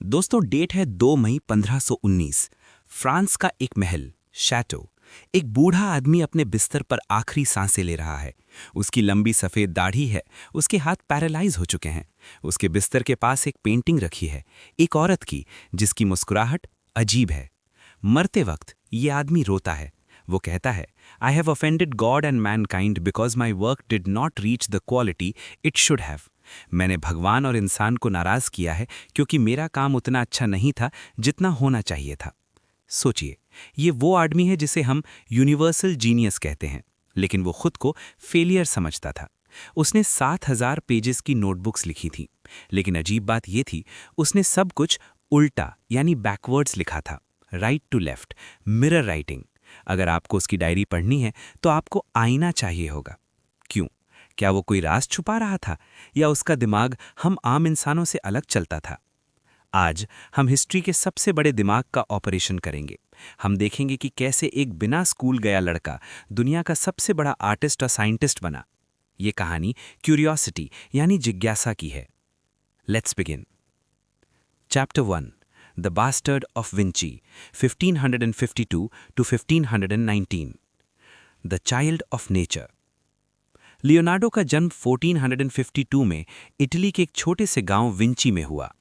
दोस्तों डेट है 2 मई 1519। फ्रांस का एक महल शैटो। एक बूढ़ा आदमी अपने बिस्तर पर आखिरी सांसें ले रहा है। उसकी लंबी सफ़ेद दाढ़ी है, उसके हाथ पैरालाइज हो चुके हैं। उसके बिस्तर के पास एक पेंटिंग रखी है, एक औरत की जिसकी मुस्कुराहट अजीब है। मरते वक्त ये आदमी रोता है। वो कहता है, I have offended God and Mankind because my work did not reach the quality it should have. मैंने भगवान और इंसान को नाराज़ किया है क्योंकि मेरा काम उतना अच्छा नहीं था जितना होना चाहिए था। सोचिए, ये वो आदमी है जिसे हम यूनिवर्सल जीनियस कहते हैं, लेकिन वो खुद को फेलियर समझता था। उसने 7000 पेजेस की नोटबुक्स लिखी थी, लेकिन अजीब बात ये थी, उसने सब कुछ उल्टा यानी बैकवर्ड्स लिखा था। Right to left, mirror writing. अगर आपको उसकी डायरी पढ़नी है तो आपको आईना चाहिए होगा। क्यों? क्या वो कोई राज छुपा रहा था, या उसका दिमाग हम आम इंसानों से अलग चलता था? आज हम हिस्ट्री के सबसे बड़े दिमाग का ऑपरेशन करेंगे। हम देखेंगे कि कैसे एक बिना स्कूल गया लड़का दुनिया का सबसे बड़ा आर्टिस्ट और साइंटिस्ट बना। ये कहानी क्यूरियोसिटी यानी जिज्ञासा की है। Let's begin. Chapter 1, the bastard of Vinci, 1552 to 1519। The child of nature. Leonardo का जन्म 1452 में इटली के एक छोटे से गांव विंची में हुआ।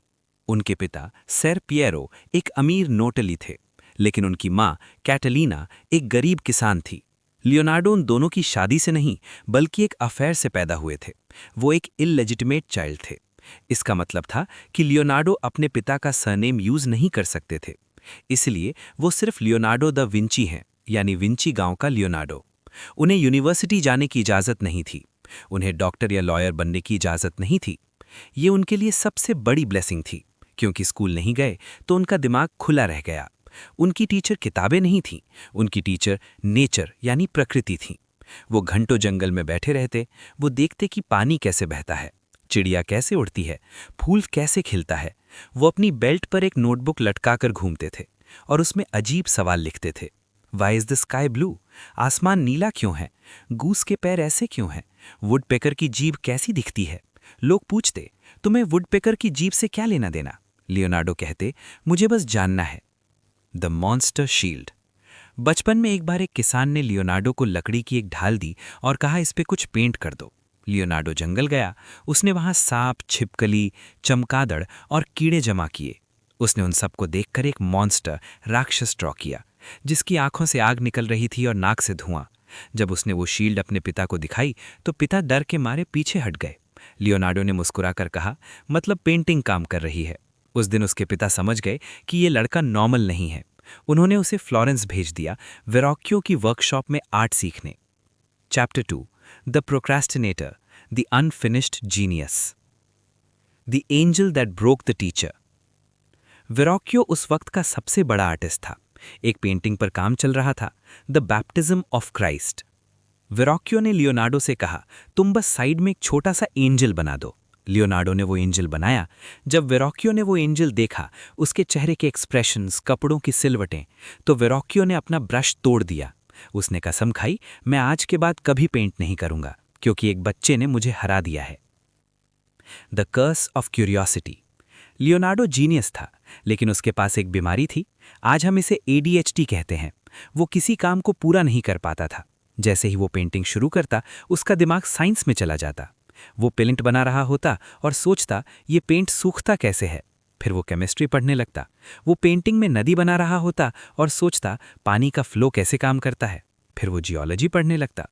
उनके पिता सर पिएरो एक अमीर नोटली थे, लेकिन उनकी मां कैटलीना एक गरीब किसान थी। लियोनार्डो उन दोनों की शादी से नहीं बल्कि एक अफेयर से पैदा हुए थे। वो एक इललेजिटिमेट चाइल्ड थे। इसका मतलब था कि लियोनार्डो अपने पिता का सरनेम यूज नहीं कर सकते थे। इसलिए वो सिर्फ लियोनार्डो द विंची हैं, यानी विंची गांव का लियोनार्डो। उन्हें यूनिवर्सिटी जाने की इजाज़त नहीं थी। उन्हें डॉक्टर या लॉयर बनने की इजाज़त नहीं थी। ये उनके लिए सबसे बड़ी ब्लेसिंग थी, क्योंकि स्कूल नहीं गए तो उनका दिमाग खुला रह गया। उनकी टीचर किताबें नहीं थीं, उनकी टीचर नेचर यानी प्रकृति थी। वो घंटों जंगल में बैठे रहते, वो देखते कि पानी कैसे बहता है, चिड़िया कैसे उड़ती है, फूल कैसे खिलता है। वो अपनी बेल्ट पर एक नोटबुक लटकाकर घूमते थे और उसमें अजीब सवाल लिखते थे। Why is the sky blue? आसमान नीला क्यों है? गूस के पैर ऐसे क्यों हैं? वुडपेकर की जीभ कैसी दिखती है? लोग पूछते, तुम्हें वुडपेकर की जीभ से क्या लेना देना? लियोनार्डो कहते, मुझे बस जानना है। The monster shield. बचपन में एक बार एक किसान ने लियोनार्डो को लकड़ी की एक ढाल दी और कहा, इस पे कुछ पेंट कर दो। लियोनार्डो जंगल गया। उसने वहां सांप, छिपकली, चमगादड़ और कीड़े जमा किए। उसने उन सबको देखकर एक मॉन्स्टर राक्षस ड्रॉ किया, जिसकी आंखों से आग निकल रही थी और नाक से धुआं। जब उसने वो शील्ड अपने पिता को दिखाई तो पिता डर के मारे पीछे हट गए। लियोनार्डो ने मुस्कुराकर कहा, मतलब पेंटिंग काम कर रही है। उस दिन उसके पिता समझ गए कि ये लड़का नॉर्मल नहीं है। उन्होंने उसे फ्लोरेंस भेज दिया, वेरोक्यो की वर्कशॉप में आर्ट सीखने। Chapter 2, the procrastinator, the unfinished genius. The angel that broke the teacher. Verrocchio उस वक्त का सबसे बड़ा आर्टिस्ट था। एक पेंटिंग पर काम चल रहा था, द बैप्टिज्म ऑफ क्राइस्ट। वेरोक्यो ने लियोनार्डो से कहा, तुम बस साइड में एक छोटा सा एंजल बना दो। लियोनार्डो ने वो एंजल बनाया। जब वेरोक्यो ने वो एंजल देखा, उसके चेहरे के एक्सप्रेशंस, कपड़ों की सिलवटें, तो वेरोक्यो ने अपना ब्रश तोड़ दिया। उसने कसम खाई, मैं आज के बाद कभी पेंट नहीं करूंगा, क्योंकि एक बच्चे ने मुझे हरा दिया है। The curse of curiosity. Leonardo genius था, लेकिन उसके पास एक बीमारी थी। आज हम इसे ADHD कहते हैं। वो किसी काम को पूरा नहीं कर पाता था। जैसे ही वो पेंटिंग शुरू करता, उसका दिमाग साइंस में चला जाता। वो पेंट बना रहा होता और सोचता, ये पेंट सूखता कैसे है। फिर वो केमिस्ट्री पढ़ने लगता। वो पेंटिंग में नदी बना रहा होता और सोचता, पानी का फ्लो कैसे काम करता है। फिर वो जियोलॉजी पढ़ने लगता।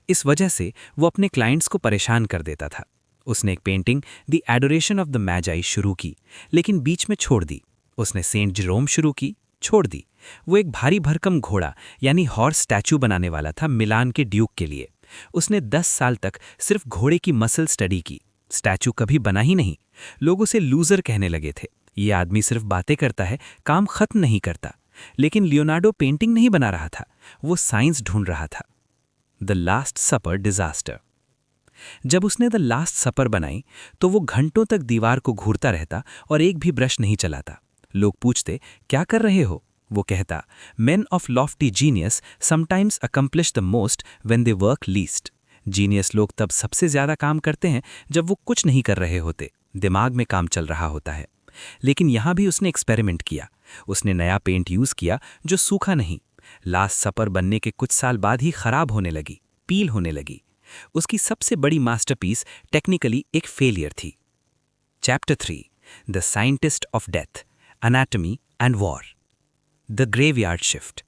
इस वजह से वो अपने क्लाइंट्स को परेशान कर देता था। उसने एक painting The Adoration of the Magi शुरू की, लेकिन बीच में छोड़ दी। उसने सेंट जेरोम शुरू की, छोड़ दी। वो एक भारी भरकम घोड़ा यानी हॉर्स स्टैचू बनाने वाला था मिलान के ड्यूक के लिए। उसने 10 साल तक सिर्फ घोड़े की मसल स्टडी की। स्टैचू कभी बना ही नहीं। लोग उसे लूजर कहने लगे थे। ये आदमी सिर्फ बातें करता है, काम खत्म नहीं करता। लेकिन लियोनार्डो पेंटिंग नहीं बना रहा था, वो साइंस ढूंढ रहा था। The last supper disaster. जब उसने द लास्ट सपर बनाई तो वो घंटों तक दीवार को घूरता रहता और एक भी ब्रश नहीं चलाता। लोग पूछते, क्या कर रहे हो? वो कहता, main of Lofty genius sometimes accomplish the most when they work least. Genius लोग तब सबसे ज्यादा काम करते हैं जब वो कुछ नहीं कर रहे होते, दिमाग में काम चल रहा होता है। लेकिन यहाँ भी उसने एक्सपेरिमेंट किया। उसने नया पेंट यूज़ किया जो सूखा नहीं। लास्ट सपर बनने के कुछ साल बाद ही खराब होने लगी, पील होने लगी। उसकी सबसे बड़ी मास्टरपीस टेक्निकली एक फेलियर थी। Chapter 3 the scientist of death, anatomy and war. The graveyard shift.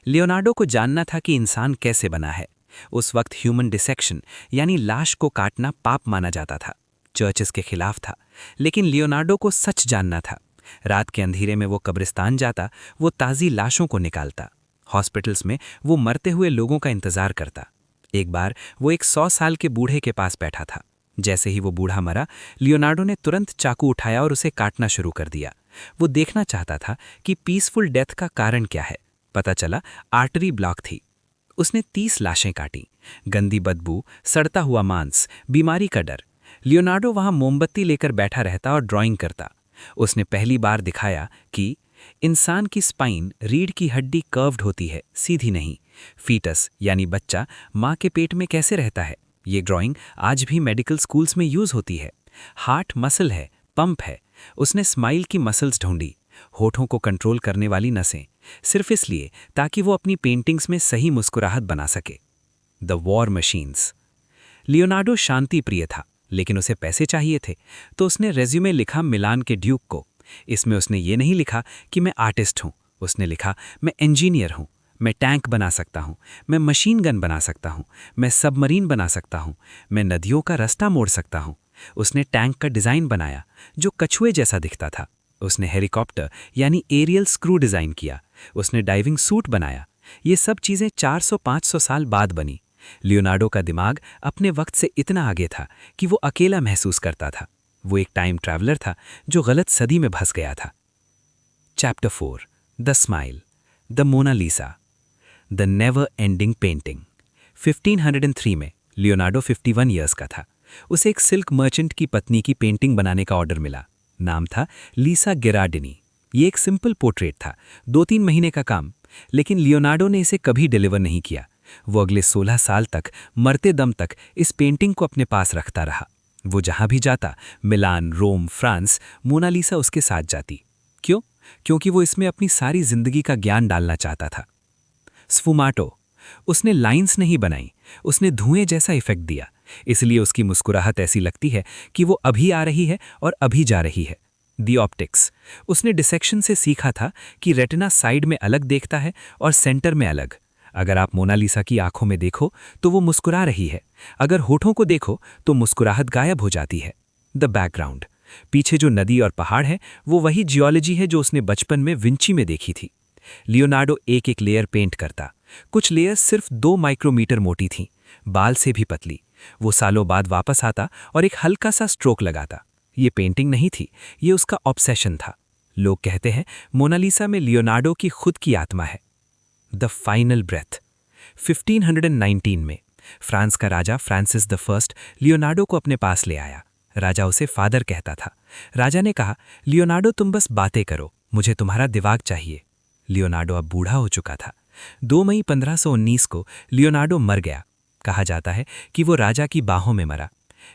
Leonardo को जानना था कि इंसान कैसे बना है। उस वक्त ह्यूमन डिसेक्शन यानी लाश को काटना पाप माना जाता था, चर्चेस के खिलाफ था। लेकिन लियोनार्डो को सच जानना था। रात के अंधेरे में वो कब्रिस्तान जाता, वो ताज़ी लाशों को निकालता। हॉस्पिटल्स में वो मरते हुए लोगों का इंतज़ार करता। एक बार वो एक 100 साल के बूढ़े के पास बैठा था। जैसे ही वो बूढ़ा मरा, लियोनार्डो ने तुरंत चाकू उठाया और उसे काटना शुरू कर दिया। वो देखना चाहता था कि पीसफुल डेथ का कारण क्या है। पता चला आर्टरी ब्लॉक थी। उसने 30 लाशें काटी। गंदी बदबू, सड़ता हुआ मांस, बीमारी का डर। लियोनार्डो वहां मोमबत्ती लेकर बैठा रहता और ड्राइंग करता। उसने पहली बार दिखाया कि इंसान की स्पाइन, रीढ़ की हड्डी कर्व्ड होती है, सीधी नहीं। फीटस यानी बच्चा माँ के पेट में कैसे रहता है, ये ड्राइंग आज भी मेडिकल स्कूल्स में यूज होती है। हार्ट मसल है, पंप है। उसने स्माइल की मसल्स ढूंढी, होठों को कंट्रोल करने वाली नसें, सिर्फ इसलिए ताकि वो अपनी पेंटिंग्स में सही मुस्कुराहट बना सके। The war machines. लियोनार्डो शांति प्रिय था, लेकिन उसे पैसे चाहिए थे, तो उसने रेज्यूमे लिखा मिलान के ड्यूक को। इसमें उसने ये नहीं लिखा कि मैं आर्टिस्ट हूँ, उसने लिखा मैं इंजीनियर हूँ, मैं टैंक बना सकता हूँ, मैं मशीन गन बना सकता हूँ, मैं सबमरीन बना सकता हूँ, मैं नदियों का रास्ता मोड़ सकता हूँ। उसने टैंक का डिज़ाइन बनाया जो कछुए जैसा दिखता था। उसने हेलीकॉप्टर यानी एरियल स्क्रू डिज़ाइन किया। उसने डाइविंग सूट बनाया। ये सब चीज़ें 400-500 साल बाद बनी। लियोनार्डो का दिमाग अपने वक्त से इतना आगे था कि वो अकेला महसूस करता था। वो एक टाइम ट्रैवलर था जो गलत सदी में फंस गया था। Chapter 4 the smile, the Mona Lisa, the never ending painting. 1503 में लियोनार्डो 51 ईयर्स का था। उसे एक सिल्क मर्चेंट की पत्नी की पेंटिंग बनाने का ऑर्डर मिला। नाम था लीसा गेरार्डिनी। ये एक सिंपल पोर्ट्रेट था, 2-3 महीने का काम। लेकिन लियोनार्डो ने इसे कभी डिलीवर नहीं किया। वो अगले 16 साल तक, मरते दम तक इस पेंटिंग को अपने पास रखता रहा। वो जहां भी जाता, मिलान, रोम, फ्रांस, मोनालिसा उसके साथ जाती। क्यों? क्योंकि वो इसमें अपनी सारी जिंदगी का ज्ञान डालना चाहता था। स्फुमाटो। उसने लाइंस नहीं बनाई, उसने धुएं जैसा इफेक्ट दिया। इसलिए उसकी मुस्कुराहट ऐसी लगती है कि वो अभी आ रही है और अभी जा रही है। दी ऑप्टिक्स। उसने डिसेक्शन से सीखा था कि रेटिना साइड में अलग देखता है और सेंटर में अलग। अगर आप मोनालिसा की आंखों में देखो तो वो मुस्कुरा रही है, अगर होठों को देखो तो मुस्कुराहट गायब हो जाती है। The background. पीछे जो नदी और पहाड़ है वो वही जियोलॉजी है जो उसने बचपन में विंची में देखी थी। लियोनार्डो एक एक लेयर पेंट करता। कुछ लेयर सिर्फ 2 माइक्रोमीटर मोटी थीं, बाल से भी पतली। वो सालों बाद वापस आता और एक हल्का सा स्ट्रोक लगाता। ये पेंटिंग नहीं थी, ये उसका ऑब्सेशन था। लोग कहते हैं मोनालिसा में लियोनार्डो की खुद की आत्मा है। The final breath. 1519 में फ्रांस का राजा फ्रांसिस द फर्स्ट लियोनार्डो को अपने पास ले आया। राजा उसे फादर कहता था। राजा ने कहा, लियोनार्डो तुम बस बातें करो, मुझे तुम्हारा दिमाग चाहिए। लियोनार्डो अब बूढ़ा हो चुका था। 2 मई 1519 को लियोनार्डो मर गया। कहा जाता है कि वो राजा की बाहों में मरा।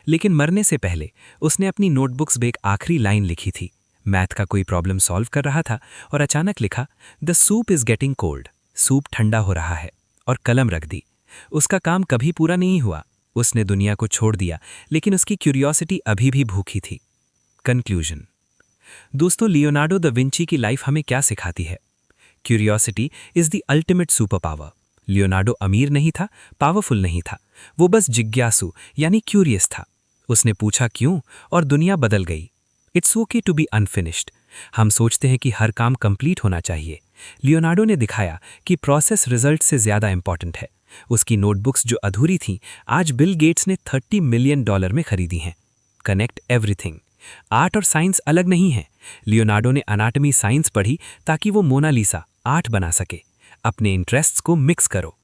लेकिन मरने से पहले उसने अपनी नोटबुक्स में एक आखिरी लाइन लिखी थी। मैथ का कोई प्रॉब्लम सॉल्व कर रहा था और अचानक लिखा, the soup is getting cold. Soup ठंडा हो रहा है, और कलम रख दी। उसका काम कभी पूरा नहीं हुआ। उसने दुनिया को छोड़ दिया, लेकिन उसकी क्यूरियोसिटी अभी भी भूखी थी। कंक्लूजन। दोस्तों, लियोनार्डो द विंची की लाइफ हमें क्या सिखाती है? Curiosity is the ultimate super power. Leonardo अमीर नहीं था, पावरफुल नहीं था, वो बस जिज्ञासु यानी क्यूरियस था। उसने पूछा क्यों, और दुनिया बदल गई। It's okay to be unfinished. हम सोचते हैं कि हर काम कंप्लीट होना चाहिए। लियोनार्डो ने दिखाया कि प्रोसेस रिजल्ट से ज्यादा इंपॉर्टेंट है। उसकी नोटबुक्स जो अधूरी थीं, आज बिल गेट्स ने $30 मिलियन में खरीदी हैं। Connect everything. आर्ट और साइंस अलग नहीं है। लियोनार्डो ने एनाटॉमी साइंस पढ़ी ताकि वो मोनालिसा आर्ट बना सके। अपने इंटरेस्ट्स को मिक्स करो।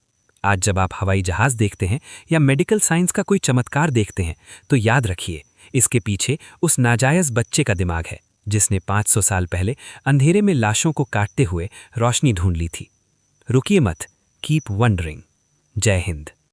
आज जब आप हवाई जहाज देखते हैं या मेडिकल साइंस का कोई चमत्कार देखते हैं, तो याद रखिए, इसके पीछे उस नाजायज बच्चे का दिमाग है जिसने 500 साल पहले अंधेरे में लाशों को काटते हुए रोशनी ढूंढ ली थी। रुकिए मत, कीप वंडरिंग। जय हिंद।